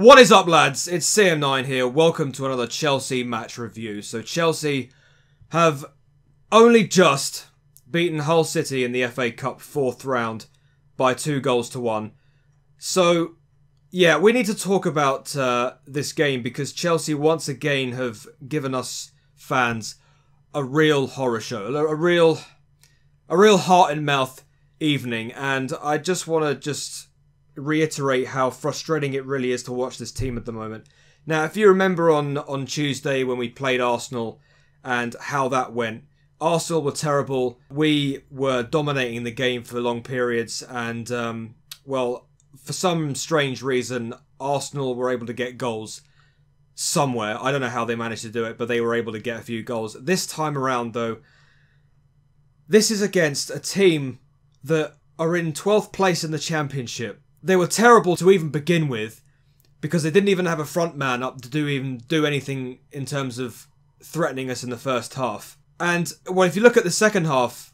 What is up, lads? It's CM9 here. Welcome to another Chelsea match review. So Chelsea have only just beaten Hull City in the FA Cup 4th round by 2-1. So, yeah, we need to talk about this game because Chelsea once again have given us fans a real horror show, a real heart and mouth evening, and I just want to reiterate how frustrating it really is to watch this team at the moment. Now, if you remember on Tuesday when we played Arsenal and how that went, Arsenal were terrible. We were dominating the game for long periods, and well, for some strange reason, Arsenal were able to get goals somewhere. I don't know how they managed to do it, but they were able to get a few goals. This time around, though, this is against a team that are in 12th place in the Championship. They were terrible to even begin with because they didn't even have a front man up to do anything in terms of threatening us in the first half. And, well, if you look at the second half,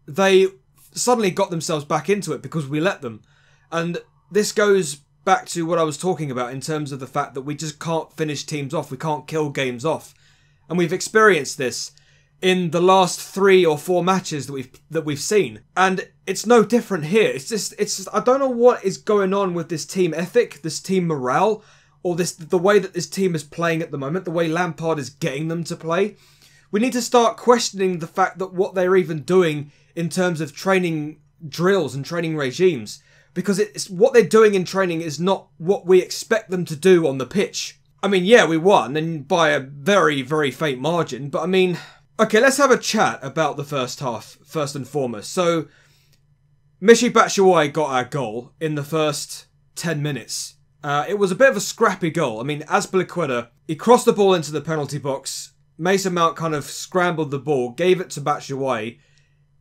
they suddenly got themselves back into it because we let them. And this goes back to what I was talking about in terms of the fact that we just can't finish teams off. We can't kill games off. And we've experienced this in the last 3 or 4 matches that we've seen, and it's no different here. It's I don't know what is going on with this team ethic, this team morale, or the way that this team is playing at the moment, the way Lampard is getting them to play. We need to start questioning the fact that what they're even doing in terms of training drills and training regimes, because it's what they're doing in training is not what we expect them to do on the pitch. I mean, yeah, we won, and by a very, very faint margin, but I mean, okay, let's have a chat about the first half, first and foremost. So, Michy Batshuayi got our goal in the first 10 minutes. It was a bit of a scrappy goal. I mean, Azpilicueta, he crossed the ball into the penalty box. Mason Mount kind of scrambled the ball, gave it to Batshuayi.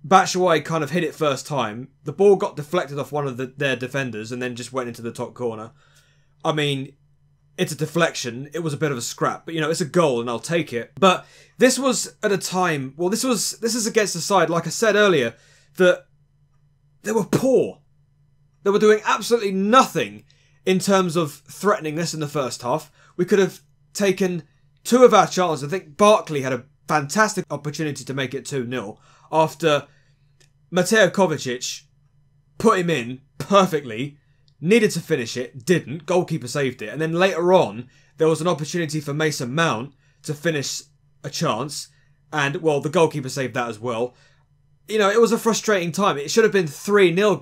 Batshuayi kind of hit it first time. The ball got deflected off one of their defenders and then just went into the top corner. I mean, it's a deflection. It was a bit of a scrap, but you know, it's a goal and I'll take it. But this was at a time, well, this is against a side, like I said earlier, that they were poor. They were doing absolutely nothing in terms of threatening us in the first half. We could have taken 2 of our chances. I think Barkley had a fantastic opportunity to make it 2-0 after Mateo Kovacic put him in perfectly. Needed to finish it, didn't. Goalkeeper saved it. And then later on, there was an opportunity for Mason Mount to finish a chance. And, well, the goalkeeper saved that as well. You know, it was a frustrating time. It should have been 3-0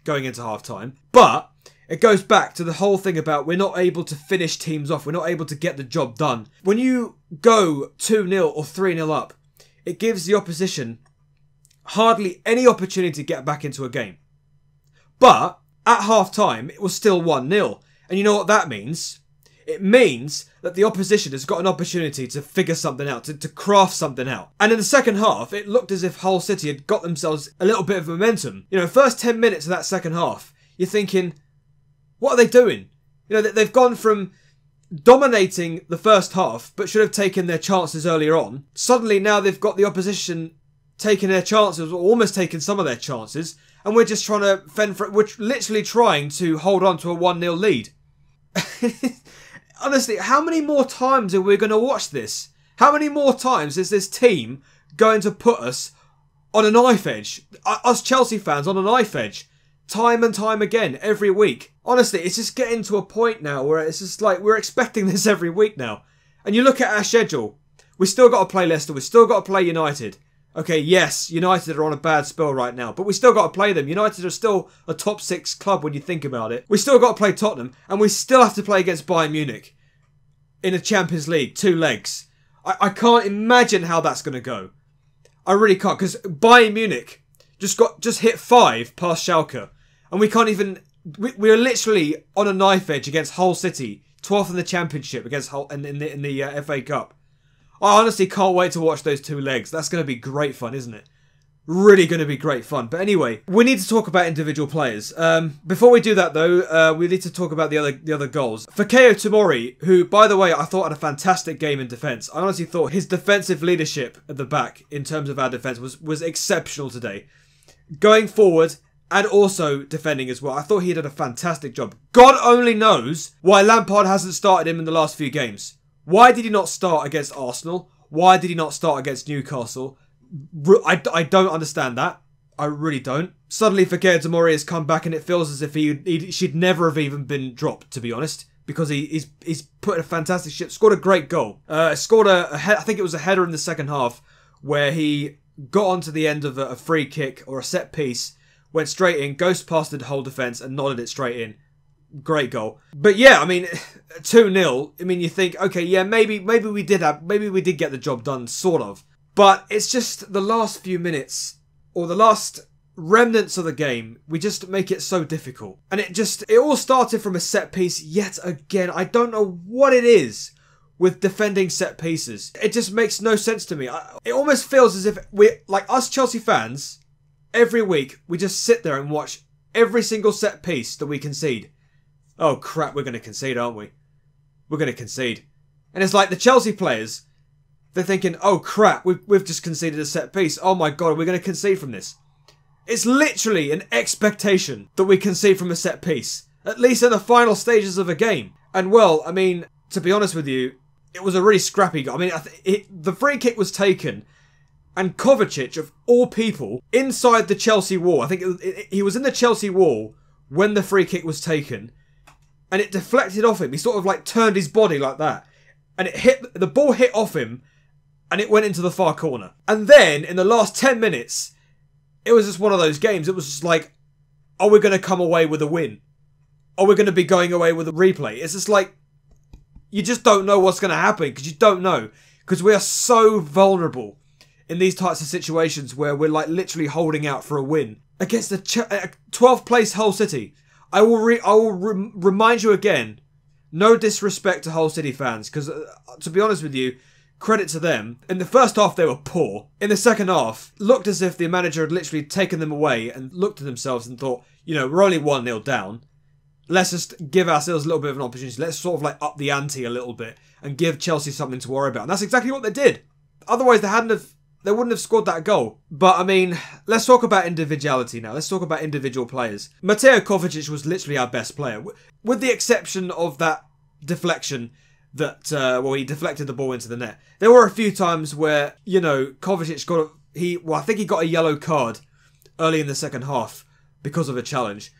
going into half-time. But it goes back to the whole thing about we're not able to finish teams off. We're not able to get the job done. When you go 2-0 or 3-0 up, it gives the opposition hardly any opportunity to get back into a game. But at half-time, it was still 1-0. And you know what that means? It means that the opposition has got an opportunity to figure something out, to craft something out. And in the second half, it looked as if Hull City had got themselves a little bit of momentum. You know, first 10 minutes of that second half, you're thinking, what are they doing? You know, they've gone from dominating the first half, but should have taken their chances earlier on. Suddenly now they've got the opposition taking their chances, or almost taking some of their chances, and we're just trying to fend for it. We're literally trying to hold on to a 1-0 lead. Honestly, how many more times are we going to watch this? How many more times is this team going to put us on a knife edge? Us Chelsea fans on a knife edge. Time and time again, every week. Honestly, it's just getting to a point now where it's just like we're expecting this every week now. And you look at our schedule. We've still got to play Leicester. We've still got to play United. Okay, yes, United are on a bad spell right now, but we still got to play them. United are still a top 6 club when you think about it. We still got to play Tottenham, and we still have to play against Bayern Munich in a Champions League, 2 legs. I can't imagine how that's going to go. I really can't, because Bayern Munich just hit 5 past Schalke, and we can't even. We're literally on a knife edge against Hull City, 12th in the Championship against Hull in the FA Cup. I honestly can't wait to watch those 2 legs. That's going to be great fun, isn't it? Really going to be great fun. But anyway, we need to talk about individual players. Before we do that, though, we need to talk about the other goals. Fikayo Tomori, who, by the way, I thought had a fantastic game in defence. I honestly thought his defensive leadership at the back, in terms of our defence, was exceptional today. Going forward and also defending as well. I thought he did a fantastic job. God only knows why Lampard hasn't started him in the last few games. Why did he not start against Arsenal? Why did he not start against Newcastle? I don't understand that. I really don't. Suddenly Fikayo Tomori has come back and it feels as if she'd never have even been dropped, to be honest. Because he's put a fantastic ship, scored a great goal. Scored I think it was a header in the second half where he got onto the end of a free kick or a set piece, went straight in, goes past the whole defence and nodded it straight in. Great goal. But yeah, I mean, 2-0. I mean, you think, okay, yeah, maybe we did get the job done, sort of. But it's just the last few minutes or the last remnants of the game, we just make it so difficult. And it all started from a set piece yet again. I don't know what it is with defending set pieces. It just makes no sense to me. It almost feels as if like us Chelsea fans, every week, we just sit there and watch every single set piece that we concede. Oh crap, we're going to concede, aren't we? We're going to concede. And it's like the Chelsea players, they're thinking, oh crap, we've just conceded a set piece. Oh my god, we're going to concede from this. It's literally an expectation that we concede from a set piece. At least in the final stages of a game. And well, I mean, to be honest with you, it was a really scrappy goal. I mean, the free kick was taken and Kovacic, of all people, inside the Chelsea wall. I think he was in the Chelsea wall when the free kick was taken. And it deflected off him. He sort of like turned his body like that. And the ball hit off him and it went into the far corner. And then in the last 10 minutes, it was just one of those games. It was just like, are we going to come away with a win? Are we going to be going away with a replay? It's just like, you just don't know what's going to happen because you don't know. Because we are so vulnerable in these types of situations where we're like literally holding out for a win against the 12th place Hull City. I will remind you again, no disrespect to Hull City fans, because to be honest with you, credit to them. In the first half, they were poor. In the second half, looked as if the manager had literally taken them away and looked at themselves and thought, you know, we're only 1-0 down. Let's just give ourselves a little bit of an opportunity. Let's sort of like up the ante a little bit and give Chelsea something to worry about. And that's exactly what they did. Otherwise, they wouldn't have scored that goal. But, I mean, let's talk about individuality now. Let's talk about individual players. Mateo Kovacic was literally our best player. With the exception of that deflection that, he deflected the ball into the net. There were a few times where, you know, Kovacic I think he got a yellow card early in the second half because of a challenge.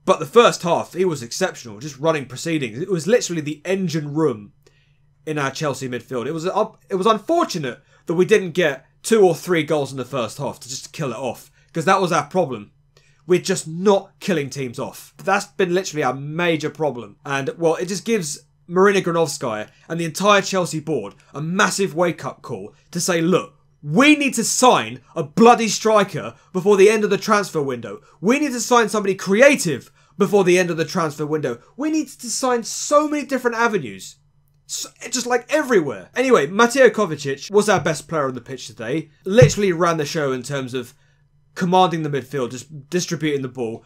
But the first half, he was exceptional, just running proceedings. It was literally the engine room in our Chelsea midfield. It was unfortunate that we didn't get 2 or 3 goals in the first half to just kill it off, because that was our problem. We're just not killing teams off. That's been literally our major problem. And, well, it just gives Marina Granovskaya and the entire Chelsea board a massive wake-up call to say, look, we need to sign a bloody striker before the end of the transfer window. We need to sign somebody creative before the end of the transfer window. We need to sign so many different avenues. Just like everywhere. Anyway, Mateo Kovacic was our best player on the pitch today. Literally ran the show in terms of commanding the midfield, just distributing the ball.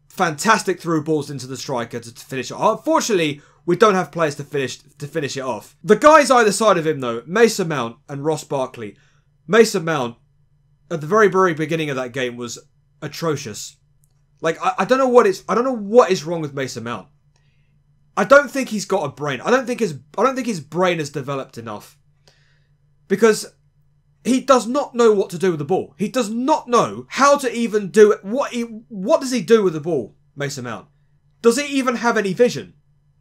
Fantastic through balls into the striker to finish it. Unfortunately, we don't have players to finish it off. The guys either side of him though, Mason Mount and Ross Barkley. Mason Mount, at the very, very beginning of that game, was atrocious. Like, I don't know what is wrong with Mason Mount. I don't think he's got a brain. I don't think his brain has developed enough. Because he does not know what to do with the ball. He does not know how to even do it. What does he do with the ball, Mason Mount? Does he even have any vision?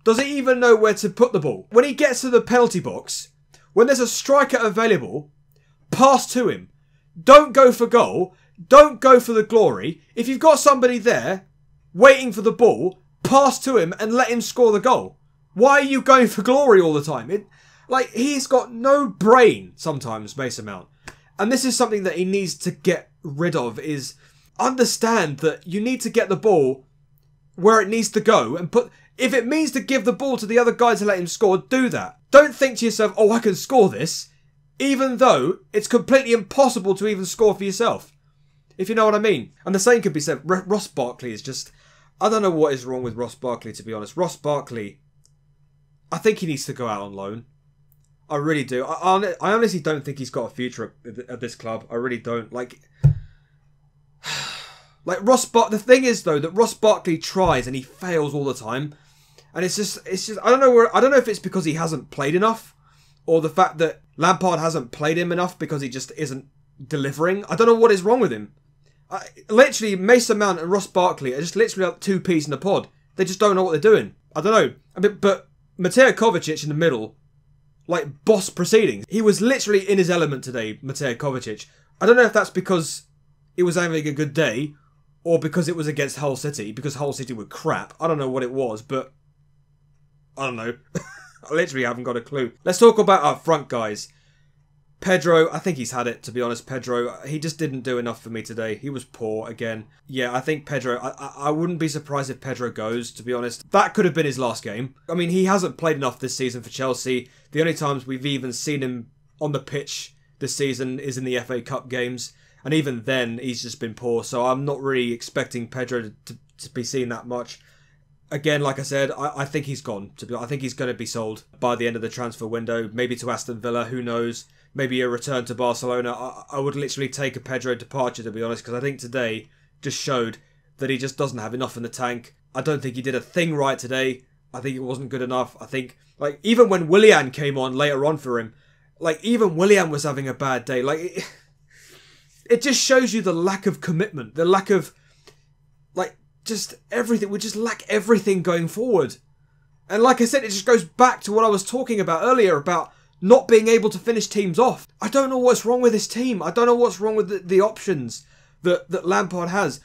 Does he even know where to put the ball? When he gets to the penalty box, when there's a striker available, pass to him. Don't go for goal. Don't go for the glory. If you've got somebody there waiting for the ball, pass to him and let him score the goal. Why are you going for glory all the time? He's got no brain sometimes, Mason Mount. And this is something that he needs to get rid of, is understand that you need to get the ball where it needs to go and if it means to give the ball to the other guy to let him score, do that. Don't think to yourself, oh, I can score this, even though it's completely impossible to even score for yourself. If you know what I mean. And the same could be said. Ross Barkley is just... I don't know what is wrong with Ross Barkley, to be honest. Ross Barkley, I think he needs to go out on loan. I really do. I honestly don't think he's got a future at this club. I really don't. Like, Like the thing is though that Ross Barkley tries and he fails all the time, and it's just I don't know if it's because he hasn't played enough, or the fact that Lampard hasn't played him enough because he just isn't delivering. I don't know what is wrong with him. Literally, Mason Mount and Ross Barkley are just literally like two peas in a pod. They just don't know what they're doing. I don't know. But Mateo Kovacic in the middle, like boss proceedings. He was literally in his element today, Mateo Kovacic. I don't know if that's because he was having a good day, or because it was against Hull City, because Hull City were crap. I don't know what it was, but I don't know. I literally haven't got a clue. Let's talk about our front guys. Pedro, I think he's had it, to be honest. Pedro, he just didn't do enough for me today. He was poor again. Yeah, I think Pedro, I wouldn't be surprised if Pedro goes, to be honest. That could have been his last game. I mean, he hasn't played enough this season for Chelsea. The only times we've even seen him on the pitch this season is in the FA Cup games. And even then, he's just been poor. So I'm not really expecting Pedro to be seen that much. Again, like I said, I think he's gone. I think he's going to be sold by the end of the transfer window. Maybe to Aston Villa, who knows? Maybe a return to Barcelona. I would literally take a Pedro departure, to be honest, because I think today just showed that he just doesn't have enough in the tank. I don't think he did a thing right today. I think it wasn't good enough. I think, like, even when Willian came on later on for him, like, even Willian was having a bad day. Like, it just shows you the lack of commitment, the lack of, like, just everything. We just lack everything going forward. And like I said, it just goes back to what I was talking about earlier about not being able to finish teams off. I don't know what's wrong with this team. I don't know what's wrong with the options that Lampard has.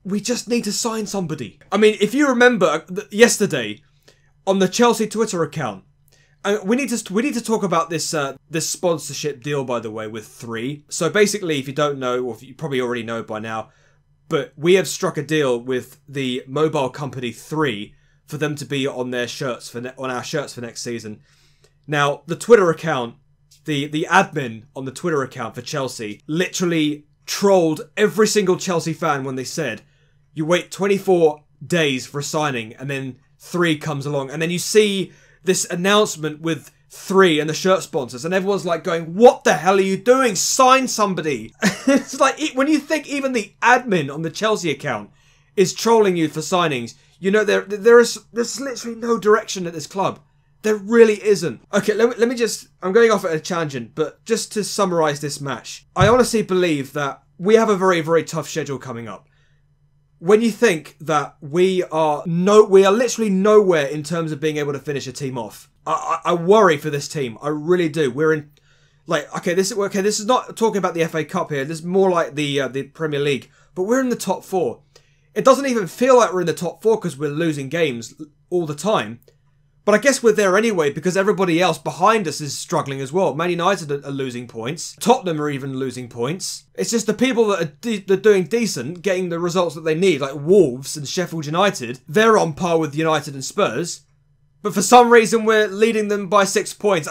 We just need to sign somebody. I mean, if you remember yesterday on the Chelsea Twitter account, we need to talk about this this sponsorship deal, by the way, with 3. So basically, if you don't know, or if you probably already know by now, but we have struck a deal with the mobile company 3 for them to be on their shirts on our shirts for next season. Now, the Twitter account, the admin on the Twitter account for Chelsea, literally trolled every single Chelsea fan when they said, you wait 24 days for a signing and then 3 comes along. And then you see this announcement with 3 and the shirt sponsors and everyone's like going, what the hell are you doing? Sign somebody. It's like, when you think even the admin on the Chelsea account is trolling you for signings, you know, there's literally no direction at this club. There really isn't. Okay, let me just... I'm going off at a tangent, but just to summarise this match. I honestly believe that we have a very, very tough schedule coming up. When you think that we are literally nowhere in terms of being able to finish a team off. I worry for this team. I really do. We're in... Like, okay, this is not talking about the FA Cup here. This is more like the Premier League. But we're in the top 4. It doesn't even feel like we're in the top 4 because we're losing games all the time. But I guess we're there anyway because everybody else behind us is struggling as well. Man United are losing points. Tottenham are even losing points. It's just the people that are doing decent, getting the results that they need, like Wolves and Sheffield United. They're on par with United and Spurs. But for some reason, we're leading them by 6 points.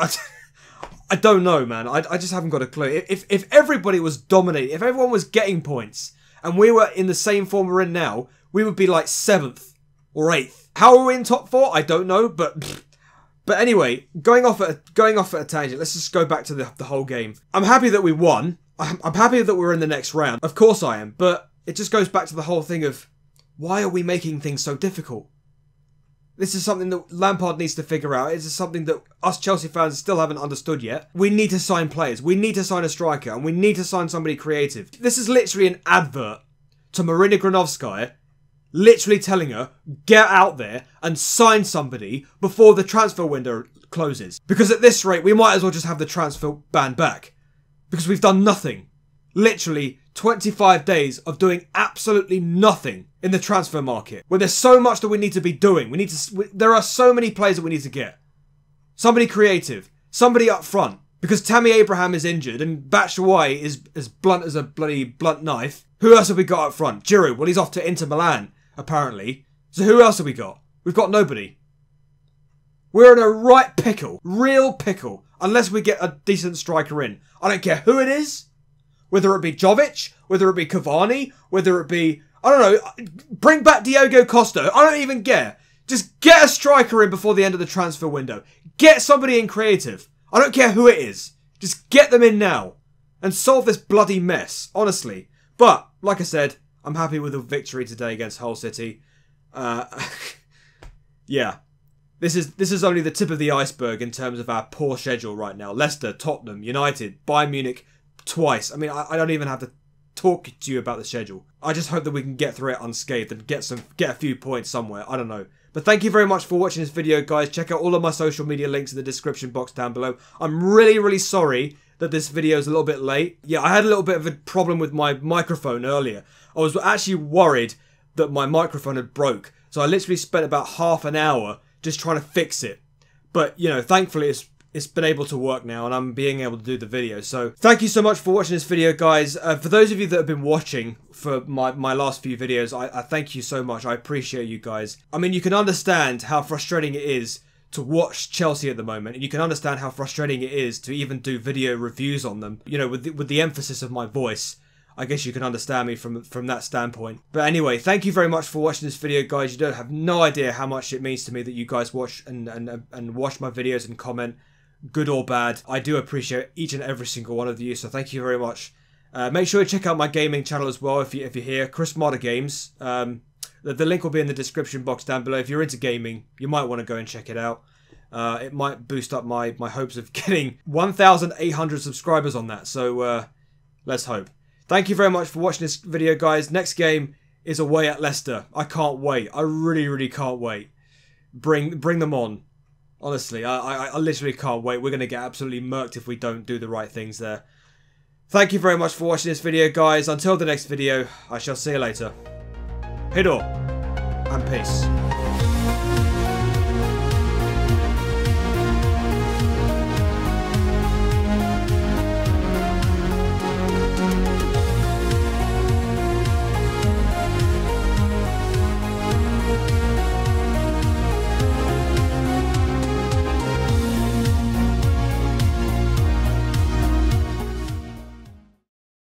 I don't know, man. I just haven't got a clue. If everybody was dominating, if everyone was getting points, and we were in the same form we're in now, we would be like 7th or 8th. How are we in top 4? I don't know, but anyway, going off at a tangent, let's just go back to the whole game. I'm happy that we won. I'm happy that we're in the next round. Of course I am, but it just goes back to the whole thing of why are we making things so difficult? This is something that Lampard needs to figure out. This is something that us Chelsea fans still haven't understood yet. We need to sign players. We need to sign a striker, and we need to sign somebody creative. This is literally an advert to Marina Granovskaya, literally telling her, get out there and sign somebody before the transfer window closes. Because at this rate, we might as well just have the transfer ban back. Because we've done nothing. Literally 25 days of doing absolutely nothing in the transfer market. When there's so much that we need to be doing. There are so many players that we need to get. Somebody creative. Somebody up front. Because Tammy Abraham is injured and Batshuayi is as blunt as a bloody blunt knife. Who else have we got up front? Giroud. Well, he's off to Inter Milan, apparently. So who else have we got? We've got nobody. We're in a right pickle. Real pickle. Unless we get a decent striker in. I don't care who it is. Whether it be Jovic, whether it be Cavani, whether it be... I don't know. Bring back Diogo Costa. I don't even care. Just get a striker in before the end of the transfer window. Get somebody in creative. I don't care who it is. Just get them in now. And solve this bloody mess. Honestly. But, like I said, I'm happy with the victory today against Hull City. Yeah. This is only the tip of the iceberg in terms of our poor schedule right now. Leicester, Tottenham, United, Bayern Munich twice. I mean, I don't even have to talk to you about the schedule. I just hope that we can get through it unscathed and get a few points somewhere. I don't know. But thank you very much for watching this video, guys. Check out all of my social media links in the description box down below. I'm really, really sorry that this video is a little bit late. Yeah, I had a little bit of a problem with my microphone earlier. I was actually worried that my microphone had broke. So I literally spent about half an hour just trying to fix it. But, you know, thankfully it's been able to work now and I'm being able to do the video. So thank you so much for watching this video, guys. For those of you that have been watching for my last few videos, I thank you so much. I appreciate you guys. I mean, you can understand how frustrating it is to watch Chelsea at the moment, and you can understand how frustrating it is to even do video reviews on them. You know, with the emphasis of my voice. I guess you can understand me from that standpoint. But anyway, thank you very much for watching this video, guys. You don't have no idea how much it means to me that you guys watch and watch my videos and comment, good or bad. I do appreciate each and every single one of you, so thank you very much. Make sure you check out my gaming channel as well if you're here, Chris Modder Games. The link will be in the description box down below. If you're into gaming, you might want to go and check it out. It might boost up my hopes of getting 1,800 subscribers on that, so let's hope. Thank you very much for watching this video, guys. Next game is away at Leicester. I can't wait. I really, really can't wait. Bring them on. Honestly, I literally can't wait. We're going to get absolutely murked if we don't do the right things there. Thank you very much for watching this video, guys. Until the next video, I shall see you later. Hidor and peace.